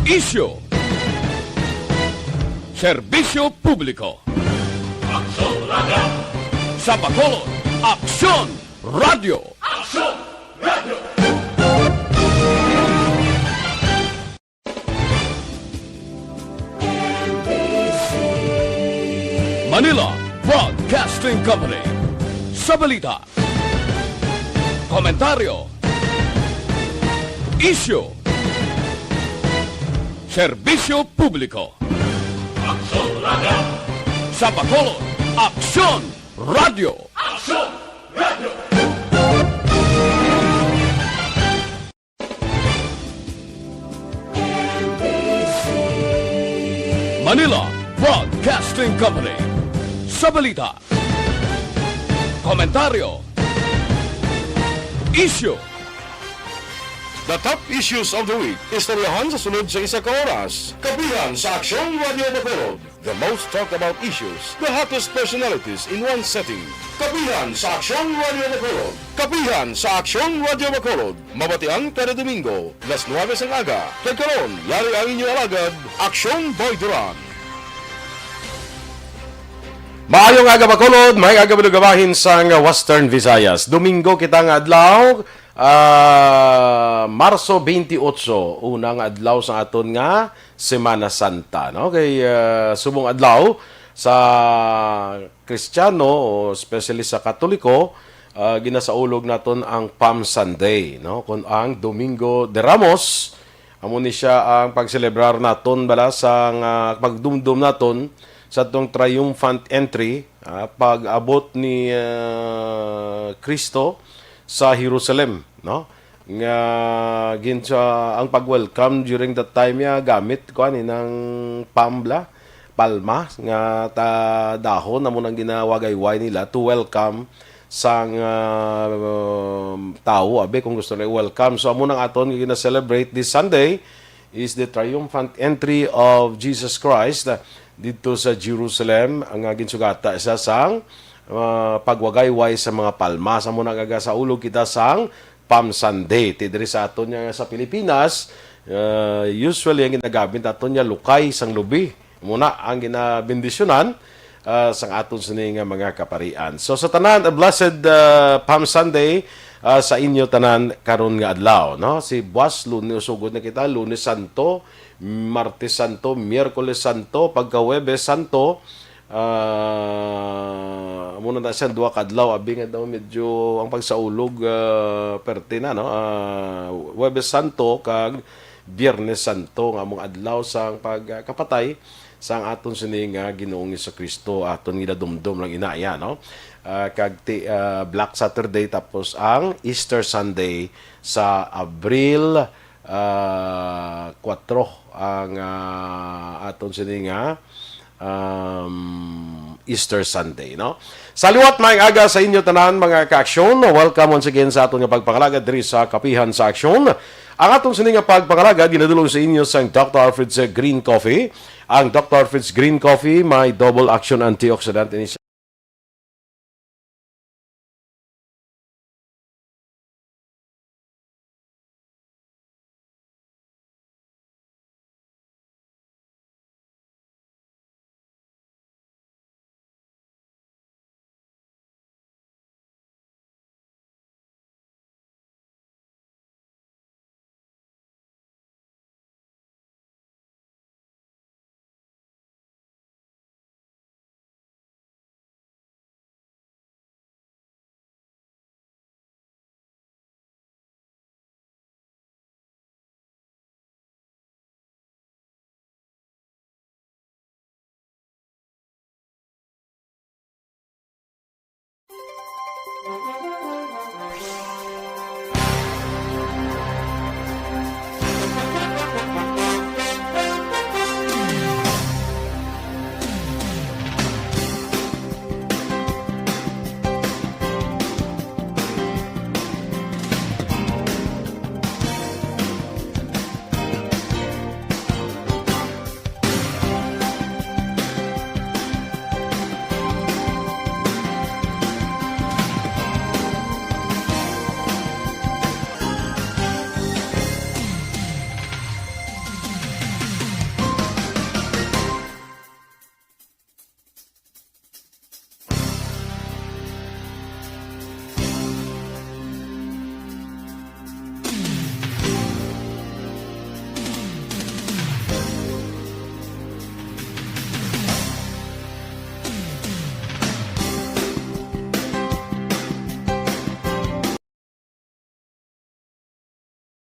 Isyo. Serbisyo publiko. Aksyon Radio! Sa Bacolod, Aksyon Radio. Aksyon Radio! Manila Broadcasting Company. Sa balita, komentaryo, isyo, serbisyo publiko. Aksyon Radio! Sa Bacolod, Aksyon Radio. Aksyon Radio! Manila Broadcasting Company. Sa balita, komentaryo, isyo. The top issues of the week. Istoryahan sa sunod sa isa ka oras. Kapehan sa Aksyon Radio Bacolod. The most talked about issues. The hottest personalities in one setting. Kapehan sa Aksyon Radio Bacolod. Kapehan sa Aksyon Radio Bacolod. Mabatian kada Domingo. Las 9 ang aga. Kay karon, yari ang inyong alagad, Aksyon Boy Duran. Maayong aga Bacolod, may aga gabahin sa Western Visayas. Domingo kita nga adlaw. Marso 28, unang adlaw sa aton nga Semana Santa, no? Kay subong adlaw sa Kristiyano o especially sa Katoliko, ginasaulog naton ang Palm Sunday, no? Kun ang Domingo de Ramos, amo ni siya ang pagselebrar naton bala sa pagdumdum naton sa atong triumphant entry, pag-abot ni Kristo sa Jerusalem, no? Nga ginsa ang pag-welcome during that time ya gamit ko ani ng palma nga dahon na mo nang ginawagayway nila to welcome sang tao abe kung gusto na welcome. So amo nang aton gina-celebrate this Sunday is the triumphant entry of Jesus Christ dito sa Jerusalem, ang ginsugata isa sang pagwagayway sa mga palma. Sa muna gaga sa ulog kita sang Palm Sunday. Tidiri sa aton niya sa Pilipinas, usually ang ginagamit aton niya lukay sang lubi. Muna ang ginabindisyonan sang aton sini nga mga kaparian. So sa tanan, a blessed Palm Sunday sa inyo tanan karon nga adlaw, no? Si Buwas, Lunes usugod na kita, Lunes Santo, Martes Santo, Miyerkules Santo, pagka Huwebes Santo, muna na siya duwa kadlaw abi nga daw medyo ang pagsaulog perte na, no? Huwebes Santo kag Biyernes Santo nga among adlaw sang pagkapatay sang aton sini nga Ginoong Jesucristo, aton gidadumdum lang inaya, no? Kag Black Saturday tapos ang Easter Sunday sa Abril 4 ang aton sini nga Easter Sunday, no? Saliwat maayong aga sa inyo tanan mga ka-aksyon. Welcome once again sa aton nga pagpangalagad diri sa Kapehan sa Aksyon. Ang aton sini nga pagpangalagad ginadulong sa inyo sa Dr. Alfred's Green Coffee. Ang Dr. Alfred's Green Coffee may double action antioxidant ini.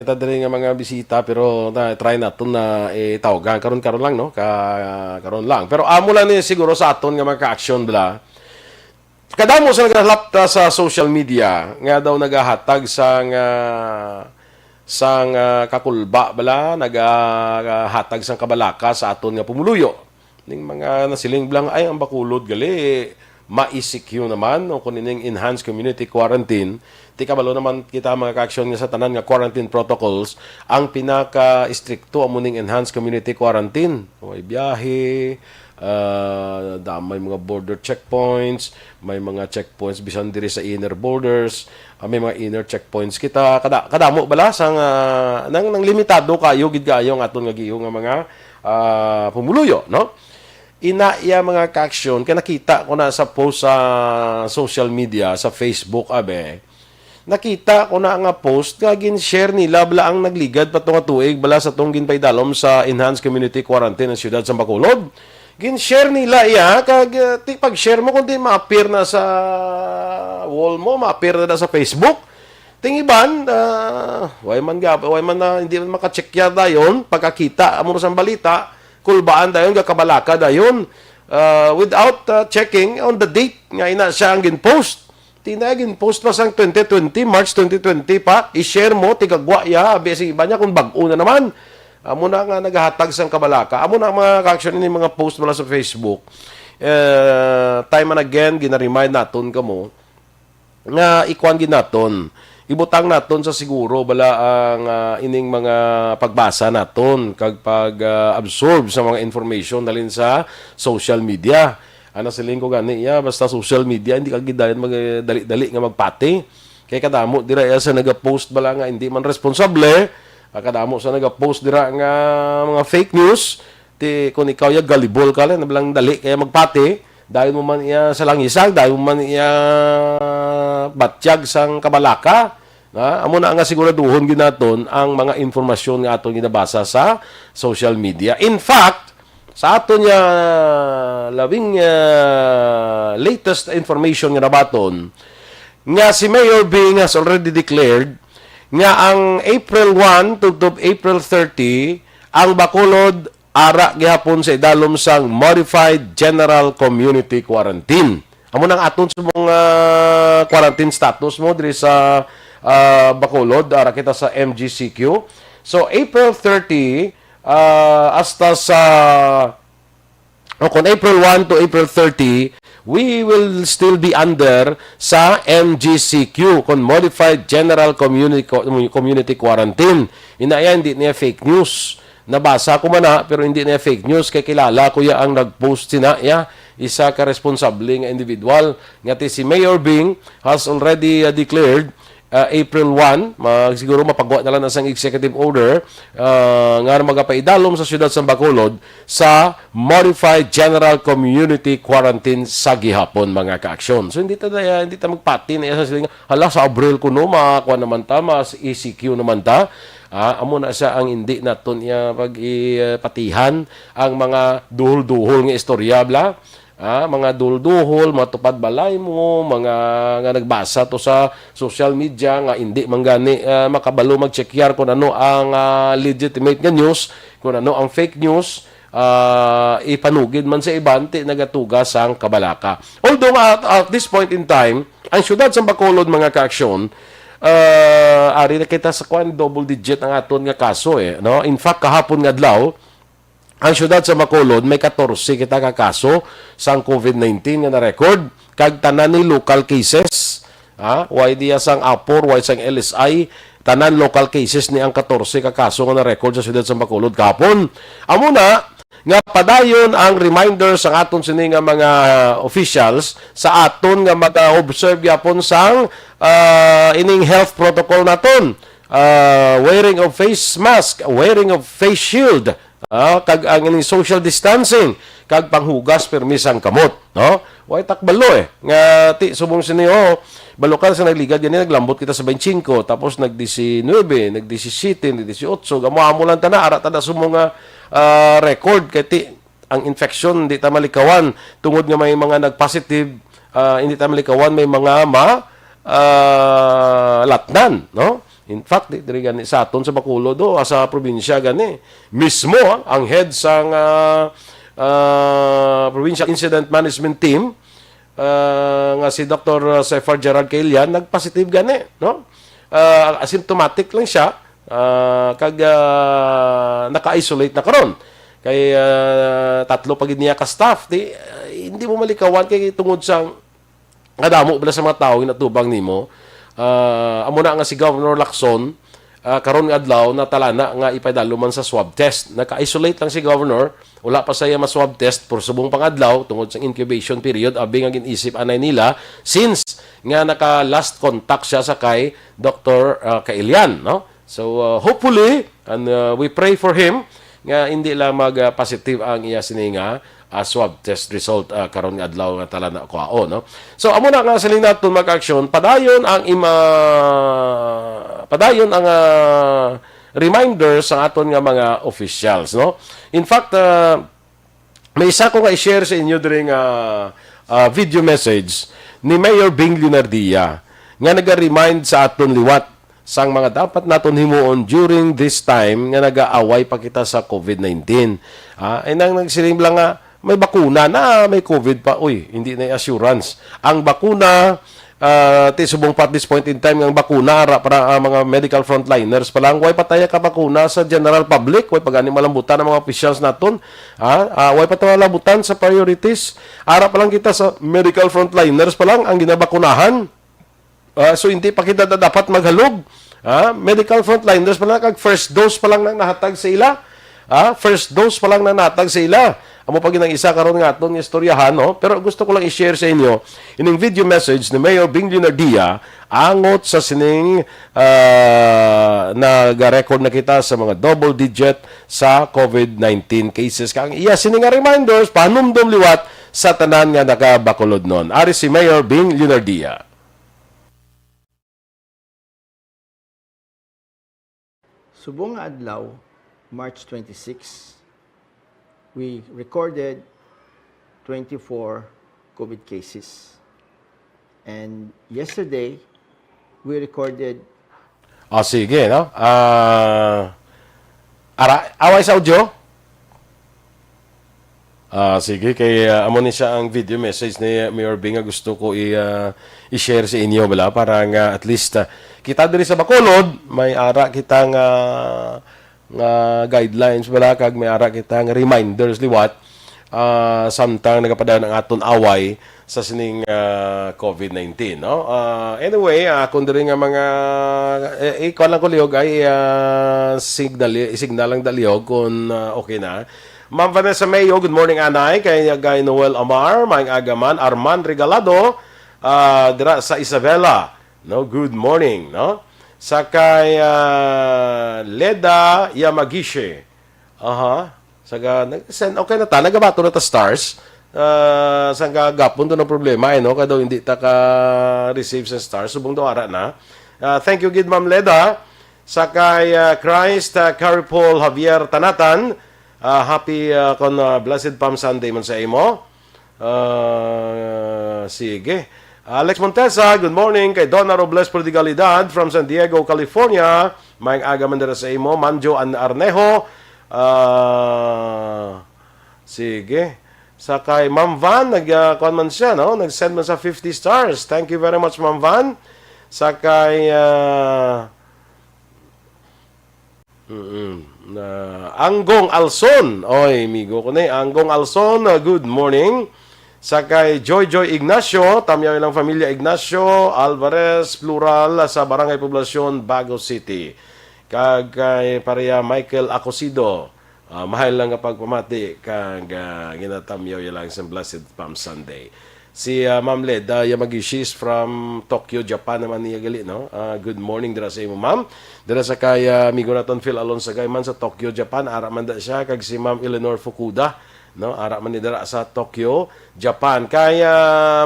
kita diri nga mga bisita pero try naton na tawagan karon lang no karon lang. Pero amo lang ni siguro sa aton nga mga ka-aksyon bla. Kadamo sa nagalapta sa social media nga daw nagahatag sang kakulba bala nagahatag sang kabalaka sa aton nga pumuluyo. Ning mga nasiling blang ay ang Bacolod gali ma-ECQ naman o kunin enhanced community quarantine. Ti kabalo naman kita mga ka-aksyon nga sa tanan nga quarantine protocols ang pinaka-istrikto amo ning enhanced community quarantine. May biyahe, may mga border checkpoints, may mga checkpoints bisan diri sa inner borders, may mga inner checkpoints kita kadamo bala sang nang limitado kayo gid kayo ang aton nga giyo nga mga pumuluyo, no? Inaya mga ka-aksyon, kaya nakita ko na sa post sa social media, sa Facebook, nakita ko na nga post, nga gin-share nila, bala ang nagligad pa nga tuig, bala sa tong ginpaydalom sa Enhanced Community Quarantine ng siyudad sa Bacolod. Gin-share nila, pag-share mo, kundi ma-appear na sa wall mo, ma-appear na sa Facebook. Tingiban, way man na, hindi man makacheck yada yun, pagkakita, amo sa balita, kulbaan dayon kabalaka dayon without checking on the date nga ina siya ang gin-post. Gin-post pa sang 2020, March 2020 pa, i-share mo tigagwa ya besi iba niya kung bag-o na naman. Amo na nga naghahatag sang kabalaka. Amo na mga ka-action ni mga post mula sa Facebook. Time and again gina-remind naton kamo nga ikwan ginaton. Ibutang naton sa siguro bala ang ining mga pagbasa naton kag pag-absorb sa mga information dalin sa social media. Ana siling ko gani basta social media hindi ka gidayon magdali-dali nga magpati. Kay kadamo dira sa naga-post bala nga hindi man responsable, kadamo sa naga-post dira nga mga fake news kung ikaw ya galibol ka lang nabalang dali kaya magpati. Dahil mo man iya sa langisag, dahil mo man iya batyag sang kabalaka. Amo na nga siguraduhon ginaton ang mga informasyon nga aton ginabasa sa social media. In fact, sa aton nga labing latest information nga nabaton, nga si Mayor Bing has already declared nga ang April 1 to April 30, ang Bacolod ara gihapon sa idalom sang Modified General Community Quarantine. Amo nang aton sa mga quarantine status mo diri sa Bacolod, ara kita sa MGCQ. So April 30 hasta sa kung April 1 to April 30, we will still be under sa MGCQ, kon Modified General Community Quarantine. Inaya hindi niya fake news. Nabasa ko man pero hindi na fake news kay kilala ko ya ang nag-post sina isa ka responsable nga individual ngati si Mayor Bing has already declared April 1 siguro mapagawa na lang ng executive order nga magapaidalom sa siyudad sa Bacolod sa Modified General Community Quarantine sa gihapon mga ka-aksyon. So hindi ta magpati na sa siling hala sa Abril kuno makakuha naman ta mas ECQ naman ta. Amo na siya ang hindi naton niya pag-ipatihan ang mga duhol-duhol nga istorya bla. Mga duhol-duhol, matupad balay mo, mga nga nagbasa to sa social media nga hindi manggani makabalo mag-checkyar kung ano ang legitimate nga news, kung ano ang fake news, ipanugid man sa ibanti nagatugas ang kabalaka. Although at this point in time, ang syudad sa Bacolod mga ka-aksyon, ari na kita sa double digit ang aton nga kaso no? In fact kahapon nga adlaw ang syudad sa Bacolod may 14 kita ka kaso sang COVID-19 nga na-record kag tanan ni local cases why diya sang Apor why sang LSI tanan local cases ni ang 14 ka kaso nga na-record sa syudad sa Bacolod kahapon. Amo na nga padayon ang reminder sa aton sini nga mga officials sa aton nga mag-observe yapon sang ining health protocol naton, wearing of face mask, wearing of face shield, kag ang ining social distancing kag panghugas permisang kamot, no? Way takbalo nga ti subong sini balokal sa nagligad gani naglambot kita sa 25 tapos nag-19, nag-17, nag-18 gamo lang tana ara tada sumo nga record kay ang infection hindi ta malikawan tungod nga may mga nag-positive hindi ta malikawan may mga latnan, no? In fact, diri gani sa aton sa Bacolod do sa probinsya gani mismo ang head sang Provincial Incident Management Team nga si Dr. Sefar Gerard Kailian nagpositive gani, no? Asymptomatic lang siya naka-isolate na karon kay tatlo pagid niya ka staff hindi mo malikawan kay tungod sa kadamo bala sa mga tawo natubang nimo. Amo na nga si Governor Lacson karon nga adlaw na talana nga ipadalo man sa swab test. Naka-isolate lang si Governor, wala pa saya ma-swab test por subong pangadlaw tungod sa incubation period abi nga ginisip anay nila since nga naka last contact siya sa kay Dr. Kailian, no? So hopefully and we pray for him nga hindi lang mag-positive ang iya sininga swab test result karon nga adlaw nga tala na kuao, no? So amo na nga siling naton mag-aksyon padayon ang reminders sa aton nga mga officials, no? In fact may isa ko nga i-share sa inyo during video message ni Mayor Bing Lunardia nga naga-remind sa aton liwat sang mga dapat naton himuon during this time nga nag-aaway pa kita sa COVID-19. Ay nang nagsiling lang nga may bakuna na, may COVID pa. Uy, hindi na assurance. Ang bakuna, subong pa at this point in time, ang bakuna, para mga medical frontliners pa lang, way pataya ka bakuna sa general public, way pagani malambutan ng mga officials naton, way pataya malambutan sa priorities. Ara pa lang kita sa medical frontliners pa lang, ang ginabakunahan. So, hindi pa kita dapat maghalog. Medical frontliners pa lang, kag first dose pa lang nang nahatag sa ila. First dose pa lang nang nahatag sa ila. Amo pa ginang isa karon nga aton nga istoryahan, no? Pero gusto ko lang i-share sa inyo ining video message ni Mayor Bing Lunardia angot sa sining nag-record na kita sa mga double digit sa COVID-19 cases. Kang iya sining nga reminders panumdum liwat sa tanan nga nakabakulod nun. Ari si Mayor Bing Lunardia. Subong nga adlaw, March 26, we recorded 24 COVID cases. And yesterday, we recorded... Sige, no? Away sa audio? Sige, kay amo ni siya ang video message ni Mayor Bing nga gusto ko i-share sa inyo bala para nga at least kita diri sa Bacolod may ara kitang nga guidelines bala kag may ara kitang reminders liwat samtang nagapadayon ang aton away sa sining COVID-19, no? Anyway, kung diri nga mga ikaw lang ko liog ay signal lang daliog kung okay na. Ma'am Vanessa Mayo, good morning anay. Kay Guy Noel Amar, Maing Agaman, Arman Regalado, dira sa Isabela. No, good morning, no? Sa kay Leda Yamagishi. Saga send okay na ta, nagabato na ta stars. Sang gagapon do na problema no, kadaw hindi ta ka receive sa stars subong do ara na. Thank you gid Ma'am Leda. Sa kay Christ Caripol Javier Tanatan. Happy blessed Palm Sunday man sa imo. Sige. Alex Montesa, good morning. Kay Donna Robles Prodigalidad from San Diego, California. Maing aga man dira sa imo. Manjo Arnejo. Sige. Sa kay Ma'am Van, nag-kuan man siya, no? Nag-send man sa 50 stars. Thank you very much, Ma'am Van. Sa kay Anggong Alson. Oy, migo ko na Anggong Alson, good morning. Sa kay Joy Ignacio, tamyaw ilang pamilya Ignacio Alvarez, plural, sa Barangay Poblasyon, Bago City. Kag kay pareha Michael Acosido, mahal lang kapag pamati, kag ginatamyaw lang sa Blessed Palm Sunday. Si Ma'am Leda Yamagishi from Tokyo, Japan naman niya gali, no? Good morning dira sa imo, ma'am. Dira sa kay amigo naton Phil Alonso man sa Tokyo, Japan. Ara man da siya kag si Ma'am Eleanor Fukuda, no? Ara man ni dira sa Tokyo, Japan. Kay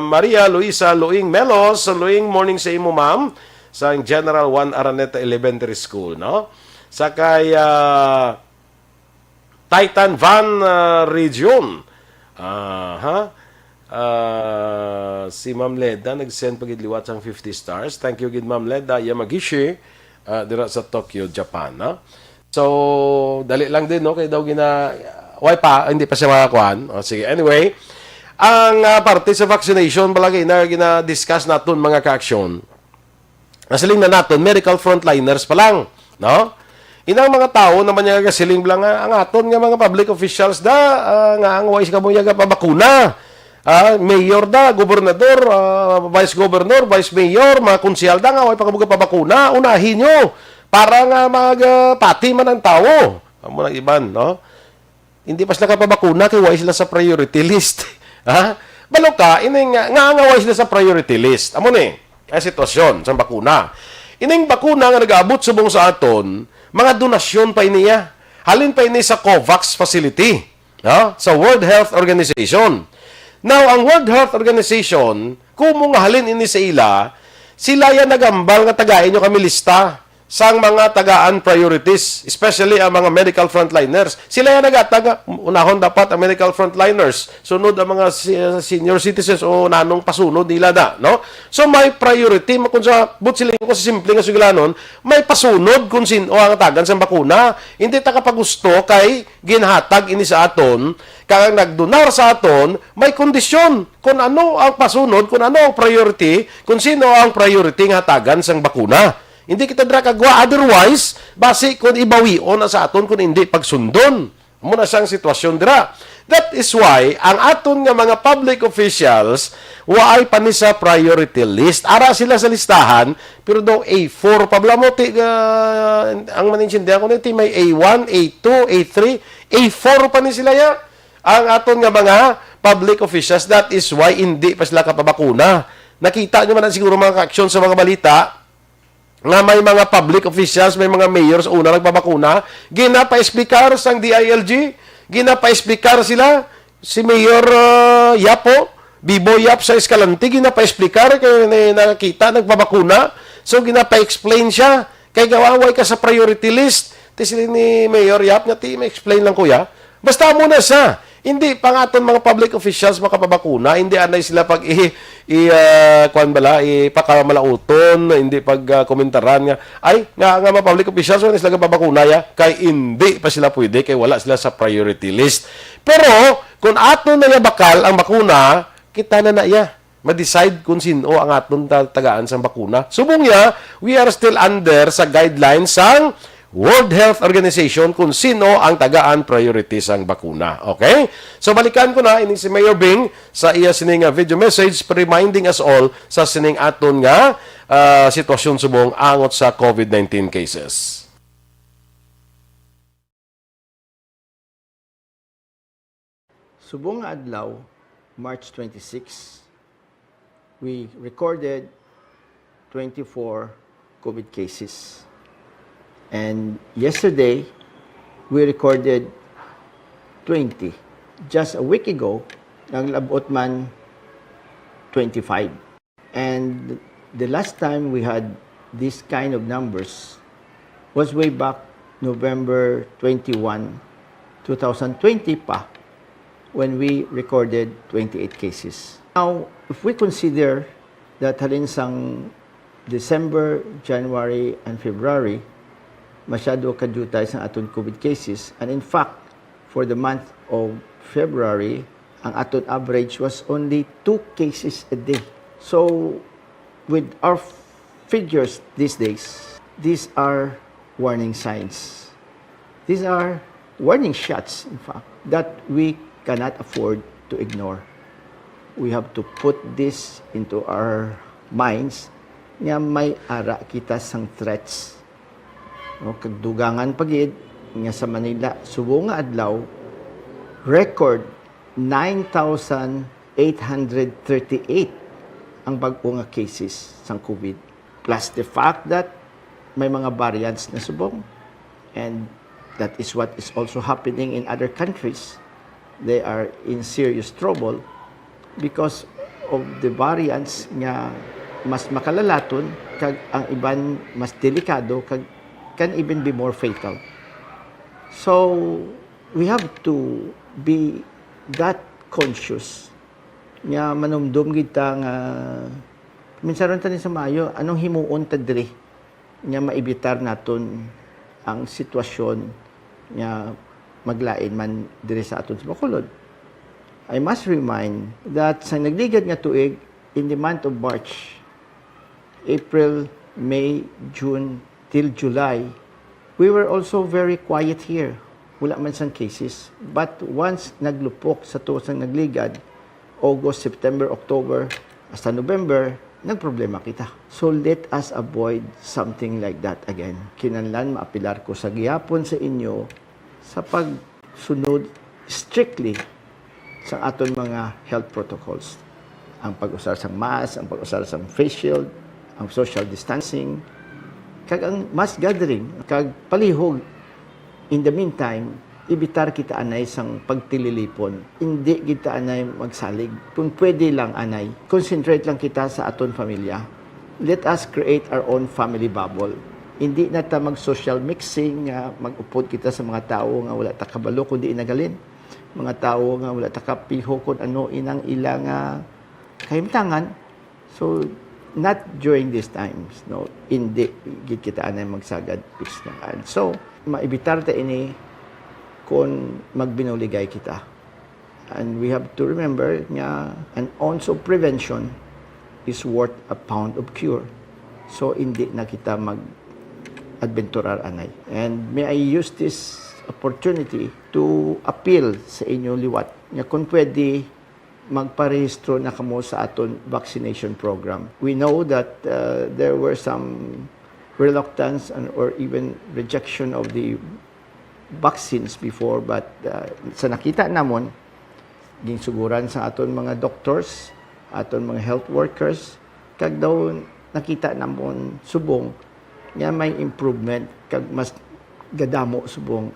Maria Luisa Luing Melos, Luing morning sa imo, ma'am. Sa General 1 Araneta Elementary School, no? Sa kay Titan Van Region. Si Ma'am Leda nag-send pagidliwat sang 50 stars. Thank you gid Ma'am Leda Yamagishi. dira sa Tokyo, Japan. No? So, dali lang din, no? Kaya daw hindi pa siya makakuhan. O, sige, anyway, ang parte sa vaccination, palagi na gina-discuss natin mga ka-aksyon. Nasiling na natin, medical frontliners pa lang, no? Inang mga tao naman yung kasiling lang ang aton nga mga public officials nga ang wais ka mo yung pabakuna. Mayor gobernador, vice governor, vice mayor, mga konsyal nga way pabakuna. Unahin nyo para nga magpati man ang tao. Amo nang iban, no? Hindi pa sila kapabakuna kay way sila sa priority list. Balo ka, ining nga way sila sa priority list. Amo ni, ang sitwasyon sa bakuna. Ining bakuna nga nag-abot subong sa aton, mga donasyon pa iniya. Halin pa ini sa COVAX facility, no? Sa World Health Organization. Now, ang World Health Organization, kung mga halin ini sa sila yan nagambal nga tagain nyo kami lista sang mga tagaan priorities, especially ang mga medical frontliners. Sila yan nagatag, unahon dapat ang medical frontliners, sunod ang mga senior citizens o nanong pasunod nila no? So may priority, kung sa butsiling ko sa simple nga sugilanon, may pasunod kung sino ang tagan sa bakuna. Hindi ta kapag gusto kay ginhatag ini sa aton, kaya nagdonar sa aton, may kondisyon kung ano ang pasunod, kung ano ang priority, kung sino ang priority nga hatagan sang bakuna. Hindi kita dra kagwa, otherwise, basi kung ibawion na sa aton kung hindi pagsundon. Muna siyang sitwasyon dira. That is why, ang aton nga mga public officials, waay pa ni sa priority list. Ara sila sa listahan, pero daw A4. Pablamote, ang maninsindihan ko nito, may A1, A2, A3, A4 pa ni sila ya. Ang aton nga mga public officials, that is why hindi pa sila kapabakuna. Nakita nyo man siguro mga ka-aksyon sa mga balita, nga may mga public officials, may mga mayors una nagpabakuna, ginapa-explicar sang DILG, ginapa-explicar sila, si Mayor Yapo, Bibo Yap sa Escalante, ginapa-explicar, kaya nakita, nagpabakuna, so ginapa-explain siya, kay gawaway ka sa priority list, sila ni Mayor Yap, nga ma-explain lang kuya, basta muna siya. Hindi pa nga aton mga public officials makapabakuna, hindi anay sila pag ipakamalauton, hindi pag komentaran nga, ay, nga mga public officials, wala sila kapabakuna ya, kay hindi pa sila pwede, kay wala sila sa priority list. Pero, kung aton na bakal ang bakuna, kita na ya, ma-decide kung sino ang aton tagaan sa bakuna. Subong ya, we are still under sa guidelines sang World Health Organization kung sino ang tagaan priority sang bakuna. Okay? So, balikan ko na ini si Mayor Bing sa iya sining video message reminding us all sa sining aton nga sitwasyon subong angot sa COVID-19 cases. Subong nga adlaw, March 26, we recorded 24 COVID cases. And yesterday, we recorded 20. Just a week ago, naglabot man 25. And the last time we had this kind of numbers was way back November 21, 2020 pa, when we recorded 28 cases. Now, if we consider that halin sang December, January, and February, masyado kadutay sa aton COVID cases. And in fact, for the month of February, ang aton average was only 2 cases a day. So, with our figures these days, these are warning signs. These are warning shots, in fact, that we cannot afford to ignore. We have to put this into our minds nga may ara kita sang threats. No, kagdugangan pagid nga sa Manila, subong nga adlaw, record 9,838 ang bag-o nga cases sang COVID. Plus the fact that may mga variants na subong. And that is what is also happening in other countries. They are in serious trouble because of the variants nga mas makalalaton, kag ang iban mas delikado, kag can even be more fatal. So, we have to be that conscious nga manumdum kita nga minsan ron tani sa mayo, anong himuon ta diri nga maibitar naton ang sitwasyon nga maglain man diri sa aton sa Bacolod. I must remind that sa nagligad nga tuig, in the month of March, April, May, June, till July, we were also very quiet here. Wala man sang cases. But once naglupok sa tuos ng nagligad, August, September, October, hasta November, nagproblema kita. So let us avoid something like that again. Kinahanglan maapilar ko sa gihapon sa inyo sa pagsunod strictly sa aton mga health protocols. Ang pag-usar sa mask, ang pag-usar sa face shield, ang social distancing, kag ang mass gathering, kag palihog. In the meantime, ibitar kita anay sang pagtililipon. Hindi kita anay magsalig. Kung pwede lang anay, concentrate lang kita sa aton pamilya. Let us create our own family bubble. Hindi na ta mag-social mixing, mag-upod kita sa mga tao nga wala ta kabalo kundi inagalin. Mga tao nga wala ta kapiho kung ano inang ilang kahimtangan. So, not during these times. No, hindi gid kita anay magsagad fix na. So, maibitar ta ini kung magbinuligay kita. And we have to remember nga an ounce of prevention is worth a pound of cure. So, hindi na kita mag-adventurar anay. And may I use this opportunity to appeal sa inyo liwat nga kung pwede magparehistro na kamo sa aton vaccination program. We know that there were some reluctance or even rejection of the vaccines before, but sa nakita namon ginsuguran sa aton mga doctors, aton mga health workers, kag daw nakita namon subong nga may improvement kag mas gadamo subong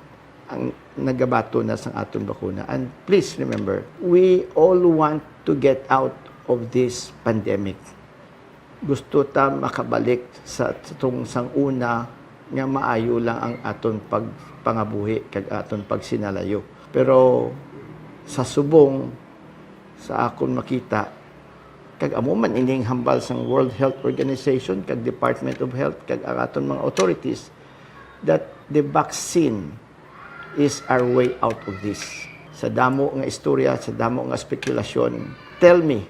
ang nagabato na sa aton bakuna. And please remember, we all want to get out of this pandemic. Gusto ta makabalik sa itong sanguna nga maayo lang ang aton pagpangabuhi kag aton pagsinalayo. Pero sa subong sa akon makita kag amo man ining hambal sang World Health Organization kag Department of Health kag ang aton mga authorities that the vaccine is our way out of this. Sa damo nga istorya, sa damo nga spekulasyon, tell me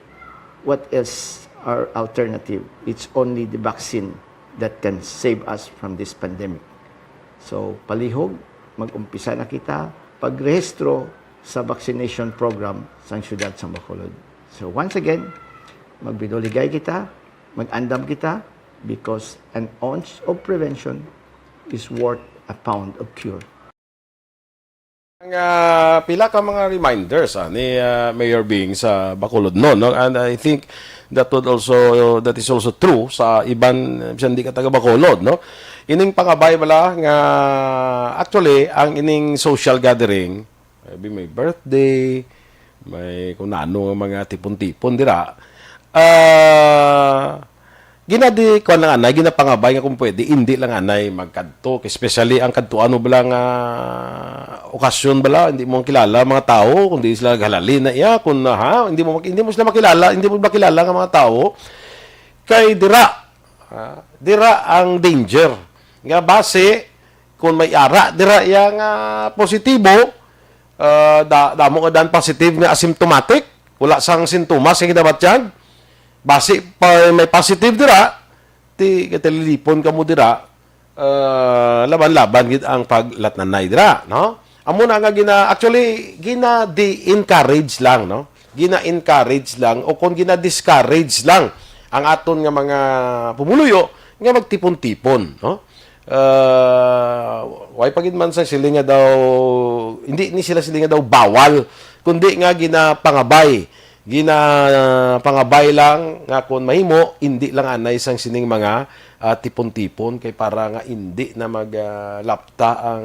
what else our alternative. It's only the vaccine that can save us from this pandemic. So, palihog, mag-umpisa na kita pagrehistro sa vaccination program sa siyudad sa Bacolod. So, once again, magbinuligay kita, mag-andam kita, because an ounce of prevention is worth a pound of cure. Pila ka mga reminders ni Mayor Bing sa Bacolod no, and I think that is also true sa iban hindi ka taga Bacolod no. Ining pangabay bala nga actually ang ining social gathering, may birthday, may kung ano mga tipon-tipon dira. Ginadi ko lang anay, ginapangabay nga kung pwede, hindi lang anay magkadto. Especially ang kadtuan mo bala nga okasyon bala, hindi mo kilala mga tao, kundi sila galalin na iya, kung hindi mo sila makilala, hindi mo makilala ng mga tao, kay dira ang danger. Nga base, kung may ara, dira yang positibo, damo ka dan positive nga asymptomatic, wala sang sintomas, yung dapat yan. Base pa may positive dira, ti katilipon ka mo dira, laban-laban gid ang paglatnanay dira, no? Amo na nga actually di-encourage lang, no? Gina-encourage lang o kung gina-discourage lang ang aton nga mga pumuluyo nga magtipon-tipon, no? Why pagid man sa sila nga daw hindi ni sila nga daw bawal, kundi nga ginapangabay lang nga kung mahimo hindi lang anay sang sining mga tipon-tipon kay para nga hindi na maglapta ang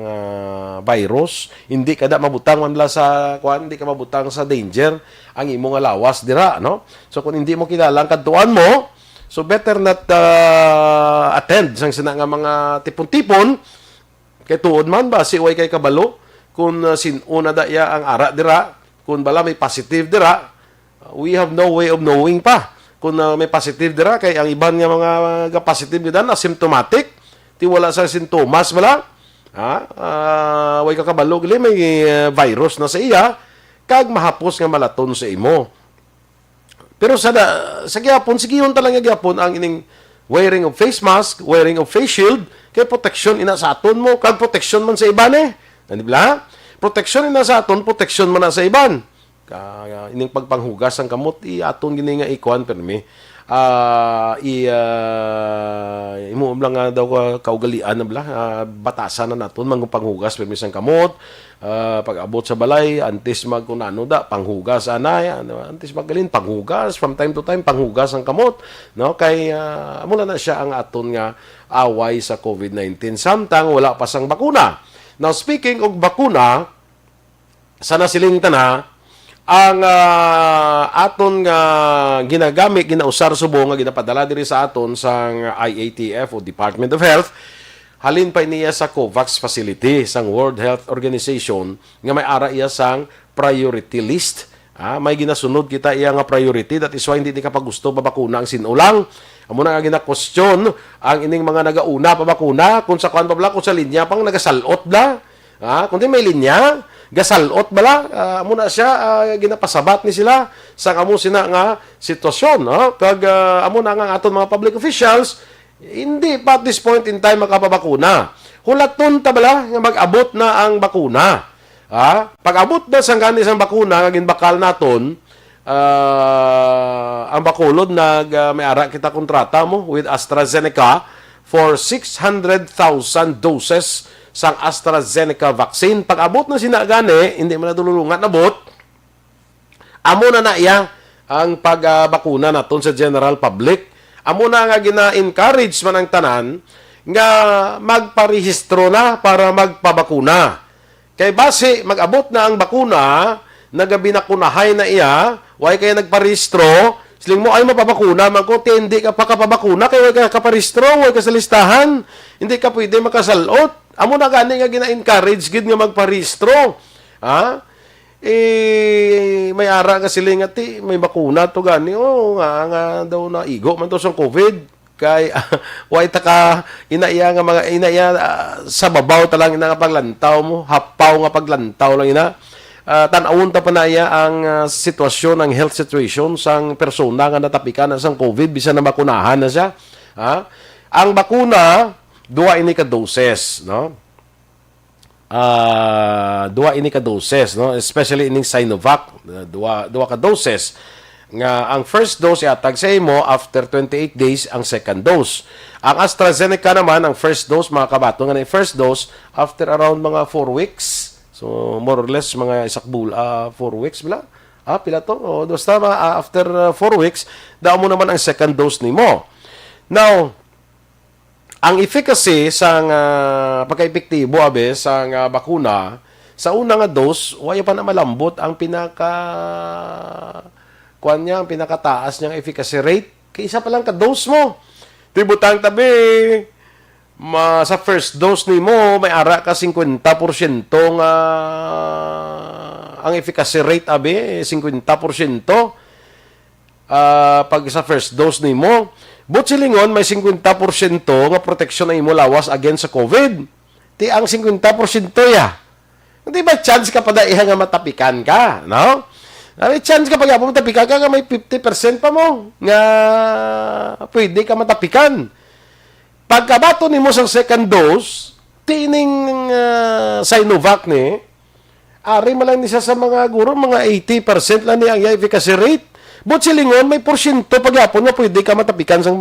virus, hindi kada mabutang man sa hindi ka mabutang sa danger ang imo nga lawas dira, no? So kung hindi mo kilala ang kadtuan mo, so better not attend sang sina nga mga tipon-tipon kay tuod man ba si way kay kabalo kung sinuna daya ang ara dira, kung bala may positive dira, we have no way of knowing pa kung may positive dira kay ang iban nga mga positive nila asymptomatic ti wala sa sintomas bala. Way kakabalo gali may virus na sa iya kag mahapos nga malaton sa imo. Pero sa gyapon sigihon talaga gyapon ang ining wearing of face mask, wearing of face shield kay protection ina sa aton mo kag protection man sa iban Di ba? Protection ina sa aton, protection man na sa iban. Ining pagpanghugas ang kamot aton gini nga ikuan permi. Imo lang nga daw kaugalian na bala batasan na naton panghugas permi sang kamot. Pag abot sa balay antes magkunano da panghugas anay antes magalin panghugas from time to time panghugas ang kamot no kay mula na siya ang aton nga away sa COVID-19 samtang wala pa sang bakuna. Now speaking og bakuna sa nasilingtan ang aton nga ginagamit ginausar subo nga ginapadala diri sa aton sang IATF o Department of Health halin pa niya sa COVAX facility sang World Health Organization nga may ara iya sang priority list. May ginasunod kita iya nga priority that is why hindi ka pa gusto babakuna ang sinulang. Amo na nga gina-question ang ining mga nagauna pa bakuna kung sa kuan pa bala kung sa linya pang nagasalot bla. Kung di may linya gasalot bala amo na siya ginapasabat ni sila sa amo sina nga sitwasyon pag amo na nga aton mga public officials hindi pa at this point in time makapabakuna. Hulaton ta bala nga mag-abot na ang bakuna. Pag-abot na sang ganis ang bakuna nga ginbakal naton ang bakulod may ara kita kontrata mo with AstraZeneca for 600,000 doses sang AstraZeneca vaccine. Pag-abot na sina gani, hindi man nadululungan abot. Amo na iya ang pagbakuna naton sa general public. Amo na nga gina-encourage man ang tanan nga magparehistro na para magpabakuna. Kay base mag-abot na ang bakuna, nagabinakunahay na iya, way kaya nagparehistro, siling mo ay mapabakuna man ko, hindi ka pa kapabakuna, kaya way ka kaparehistro, way ka sa listahan, hindi ka pwede makasalot. Amo na gani nga gina-encourage gid nga magparehistro. May ara nga sila nga may bakuna to gani nga daw na igo man to sa COVID kay way taka inaiya nga mga inaiya sa babaw ta lang ina nga paglantaw mo hapaw nga paglantaw lang ina tan-awon ta pa na iya ang sitwasyon ang health situation sang persona nga natapikan na sang COVID bisan na makunahan na siya ang bakuna duwa ini ka doses no duwa ini ka doses no especially ining Sinovac duwa ka doses nga ang first dose iatag sa imo after 28 days ang second dose. Ang AstraZeneca naman ang first dose mga kabato nga first dose after around mga 4 weeks. So more or less mga 4 weeks bala. Pila to? Basta after 4 weeks daw mo naman ang second dose nimo. Now ang efficacy sang pagka-epektibo sang bakuna sa una nga dose wala pa na malambot ang ang pinakataas niyang efficacy rate kaysa pa lang ka-dose mo. Tibutang tabi sa first dose nimo may ara ka 50% nga ang efficacy rate abi 50%. Pag sa first dose nimo but silingon may 50% nga protection na imo lawas against sa COVID. Ti ang 50% ya. Hindi ba chance ka pa daiha nga matapikan ka, no? May chance ka pag matapikan ka nga may 50% pa mo nga pwede ka matapikan. Pagkabato nimo sa second dose, tining Sinovac ni ari man lang ni siya sa mga guro mga 80% lang ni ang efficacy rate. But silingon, may porsyento pagyapon nga pwede ka matapikan sa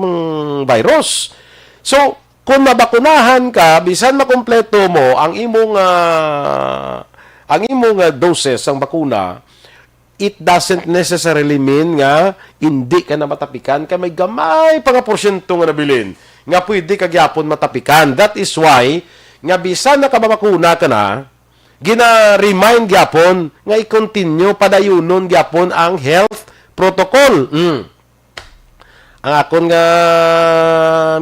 virus. So, kung mabakunahan ka, bisan makumpleto mo ang imong doses ng bakuna, it doesn't necessarily mean nga hindi ka na matapikan ka may gamay pa nga porsyento nga nabilin nga pwede ka gyapon matapikan. That is why nga bisan nakabakuna ka na, gina-remind gyapon nga i-continue padayunon gyapon ang health protocol. Ang akon nga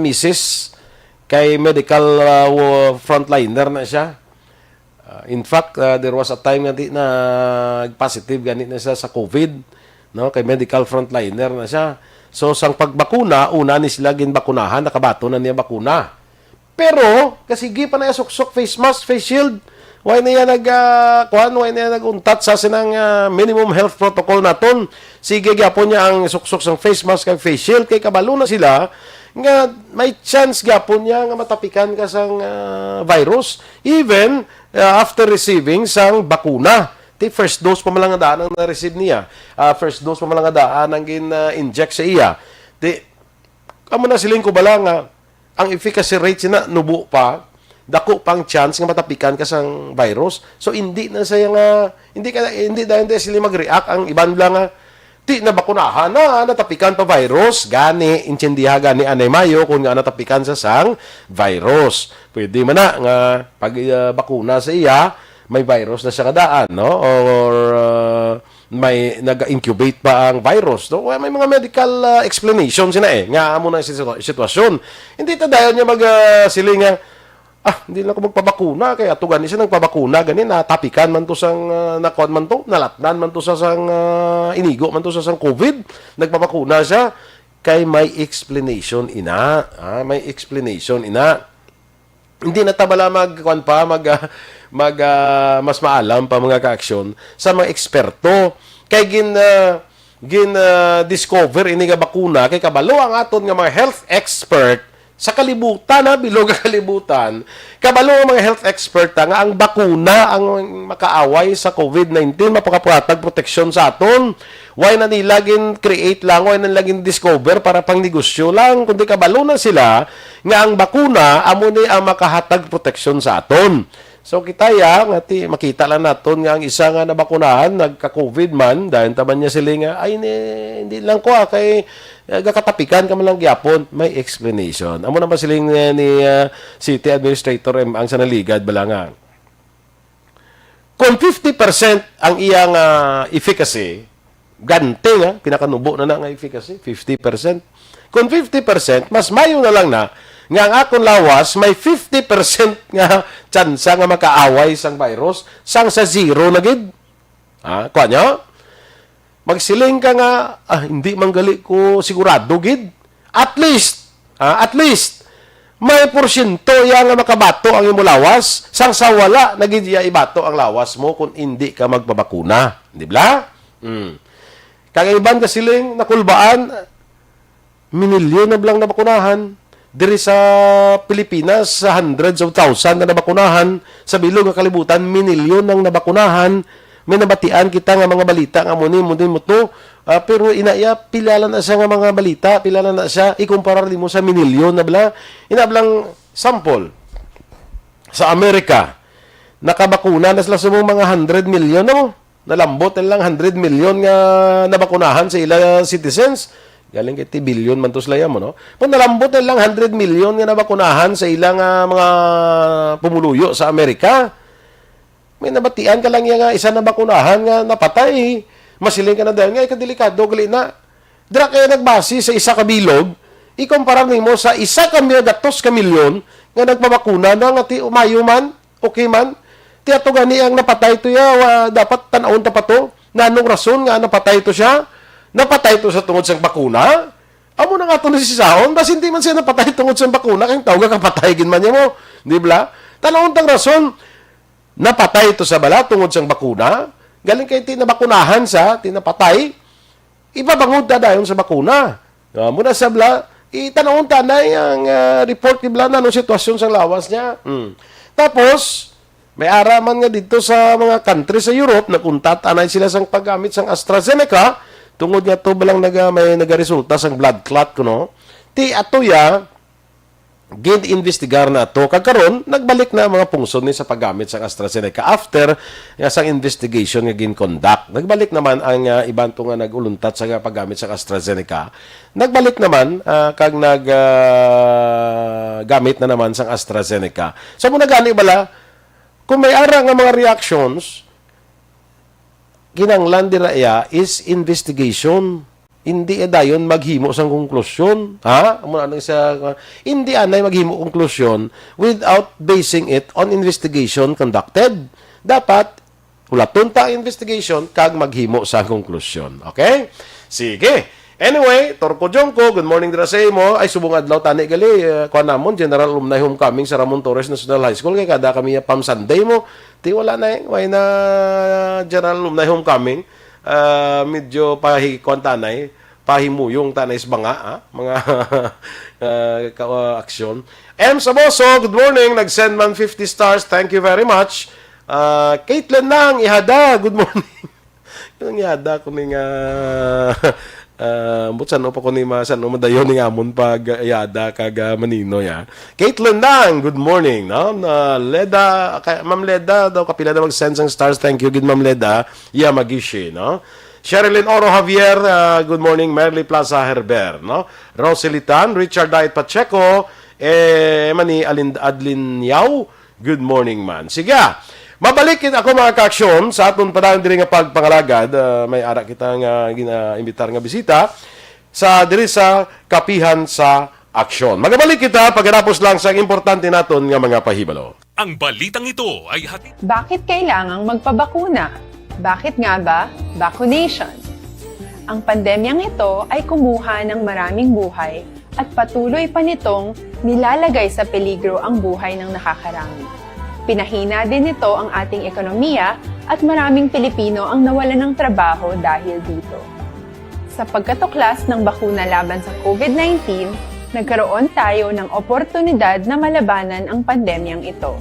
misis kay medical frontliner na siya. In fact, there was a time nga di na positive ganit na siya sa COVID, no? Kay medical frontliner na siya. So sang pagbakuna, una ni sila ginbakunahan, nakabato na niya bakuna. Pero, kasi gi pa na suksok face mask, face shield, why na yan why na yan nag-untat sa sinang minimum health protocol naton. Sige, gyapon niya ang suksok sa face mask kag face shield, kay kabalo na sila, nga may chance gyapon niya nga matapikan ka sang virus, even after receiving sang bakuna. Ti first dose pa malang daan ang na-receive niya. First dose pa malang daan ang gin-inject sa iya. Ti, amo na siling ko bala nga, ang efficacy rate sina nubo pa, dako pang chance nga matapikan ka sang virus. So hindi na saya nga hindi dahil sila mag-react ang iban lang nga ti na bakunahan na natapikan pa virus gani intindiha gani anay mayo kung nga natapikan sa sang virus. Pwede man na nga pag bakuna sa iya may virus na siya kadaan, no? Or may nag-incubate pa ang virus. No? May mga medical explanation sina nga amo na sitwasyon. Hindi ta dayon niya siling hindi na ako magpabakuna kaya ato gani siya nagpabakuna gani natapikan man to sang nakon man to nalatnan man to sa sang inigo man to sa sang COVID, nagpabakuna siya kay may explanation ina. May explanation ina. Hindi na tabala mas maalam pa mga ka-aksyon sa mga eksperto kay discover ini nga bakuna kay kabalo ang aton nga mga health expert sa kalibutan bilog ang kalibutan kabalo ang mga health expert nga ang bakuna ang makaaway sa COVID-19 mapakapatag proteksyon sa aton. Why na nila create lang, why na nila discover para pang negosyo lang, kundi kabalo na sila nga ang bakuna amo ni ang makahatag proteksyon sa aton. So kita makita lang naton nga ang isa nga nabakunahan nagka-COVID man dahil taman niya sila nga hindi lang ko kay gakatapikan ka man lang gyapon, may explanation. Amo naman siling ni City Administrator ang sanaligad bala nga. Kung 50% ang iyang efficacy, gante nga, pinakanubo na nga efficacy, 50%. Kung 50%, mas mayo na lang na, nga ang akong lawas, may 50% nga tsansa nga makaaway sang virus, sang sa zero na gid. Kuha nyo? Magsiling ka nga, hindi manggali ko sigurado gid. At least, may porsyento yang nga makabato ang imo lawas, sang sa wala, nagid ibato ang lawas mo kung hindi ka magpabakuna. Di ba? Kagaiban ka siling nakulbaan, minilyon na blang nabakunahan. Diri sa Pilipinas, sa hundreds of thousands na nabakunahan. Sa bilog nga kalibutan, minilyon ang nabakunahan. May nabatian kita nga mga balita nga muni mo to. Pero inaya, pilala na siya nga mga balita. Pilala na siya. Ikumparar mo sa minilyon na bala. Inablang sample. Sa Amerika, nakabakuna na sila sa mga 100 million na mo. Nalambot na lang 100 million nga nabakunahan sa ilang citizens. Galing kay billion man to sila mo, no? Kung nalambot na lang 100 million nga nabakunahan sa ilang mga pumuluyo sa Amerika, may nabatian ka lang yung isa na bakunahan nga napatay. Masiling ka na dahil nga, ikadelikado, gali na. Dira kaya nagbasi sa isa ka bilog, ikumpara mo sa isa ka datos ka milyon nga nagpabakuna na nga ti umayo man, okay man, ti ato gani ang napatay to ya, dapat tanawon ta pa to, na anong rason nga napatay to siya, napatay to sa tungod sa bakuna. Amo na nga ito nasisahon, basta hindi man siya napatay tungod sa bakuna, kayong tawag ka kapatay, ginman niya mo. Di ba? Tanawon tang rason, napatay ito sa bala tungod sa bakuna, galing kayo tinabakunahan sa, tinapatay, ibabangod na dayon sa bakuna. Muna sa bala, itanawon ta na yung report ni bala na anong sitwasyon sa lawas niya. Tapos, may araman nga dito sa mga country sa Europe, nakuntat, anay sila sang paggamit sang AstraZeneca, tungod nga to balang may nagaresulta sang blood clot kuno. Ti atoya gin-investigar na to kagkaron nagbalik na mga pungsod ni sa paggamit sa AstraZeneca after nga sang investigation nga gin-conduct. Nagbalik naman ang iban to nga naguluntat sa paggamit sa AstraZeneca. Nagbalik naman kag gamit na naman sang AstraZeneca. So muna gani bala kung may ara nga mga reactions kinanglan dira iya is investigation. Hindi dayon maghimo sang konklusyon. Amo na hindi anay maghimo konklusyon without basing it on investigation conducted. Dapat ulaton ta investigation kag maghimo sa konklusyon. Okay? Sige. Anyway, Torko Jongko, good morning dira sa imo. Ay, subong adlaw tani gali. Kuha namon, General Alumni Homecoming sa Ramon Torres National High School. Kaya kada kami Palm Sunday mo. Ti wala na way na General Alumni Homecoming. Medyo kuha tanay. Pahimuyong tanay sa banga, mga aksyon. M. Saboso, good morning. Nag-send man 50 stars. Thank you very much. Caitlin Nang, ihada, good morning. Yung ihada ko ning saan pa ko ni saan madayon ni amon pag yada kag manino ya. Caitlin Dang, good morning, no? Leda, Ma'am Leda daw kapila daw mag-send sang stars. Thank you, good Ma'am Leda. Yeah, magishi, no? Sherilyn Oro Javier, good morning. Merly Plaza Herber, no? Roselitan, Richard Diet Pacheco, mani Adlin Yao, good morning man. Sige. Mabalikin ako mga kaaksyon sa aton padang diri nga pagpangalagad, may ara kita nga gina-imbitar nga bisita sa diri sa Kapehan sa Aksyon. Magabalik kita pagkatapos lang sa importante naton nga mga pahibalo. Ang balitang ito ay hatid. Bakit kailangang magpabakuna? Bakit nga ba vaccination? Ang pandemyang ito ay kumuha ng maraming buhay at patuloy pa nitong nilalagay sa peligro ang buhay ng nakakarami. Pinahina din nito ang ating ekonomiya at maraming Pilipino ang nawalan ng trabaho dahil dito. Sa pagkatuklas ng bakuna laban sa COVID-19, nagkaroon tayo ng oportunidad na malabanan ang pandemyang ito.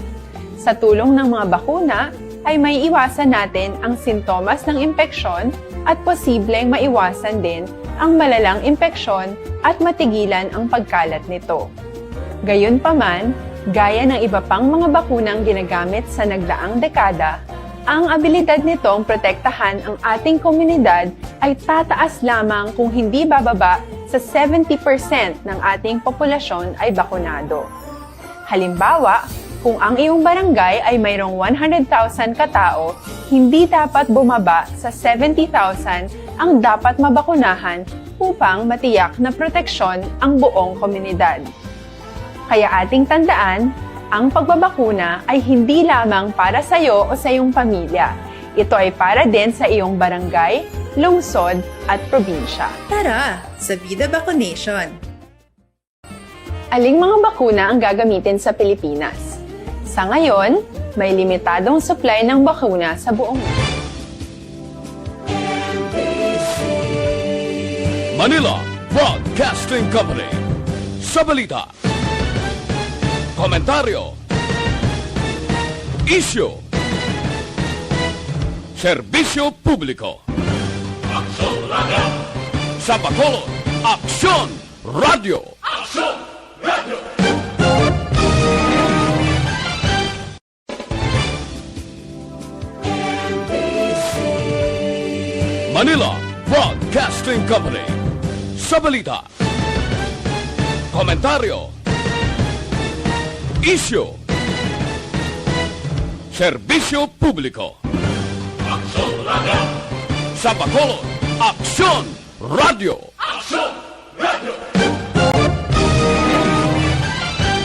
Sa tulong ng mga bakuna, ay may iwasan natin ang sintomas ng impeksyon at posibleng maiwasan din ang malalang impeksyon at matigilan ang pagkalat nito. Gayunpaman, gaya ng iba pang mga bakunang ginagamit sa nagdaang dekada, ang abilidad nitong protektahan ang ating komunidad ay tataas lamang kung hindi bababa sa 70% ng ating populasyon ay bakunado. Halimbawa, kung ang iyong barangay ay mayroong 100,000 katao, hindi dapat bumaba sa 70,000 ang dapat mabakunahan upang matiyak na proteksyon ang buong komunidad. Kaya ating tandaan, ang pagbabakuna ay hindi lamang para sa iyo o sa iyong pamilya. Ito ay para din sa iyong barangay, lungsod at probinsya. Tara, sa Vida Vaccination! Aling mga bakuna ang gagamitin sa Pilipinas? Sa ngayon, may limitadong supply ng bakuna sa buong Manila Broadcasting Company. Sa balita, komentaryo, isyu, serbisyo publiko. Aksyon Radio! Sa Bacolod, Aksyon Radio. Aksyon Radio! Manila Broadcasting Company. Sa balita, komentaryo, isyu, serbisyo publiko. Aksyon Radio! Sa Bacolod, Aksyon Radio. Aksyon Radio!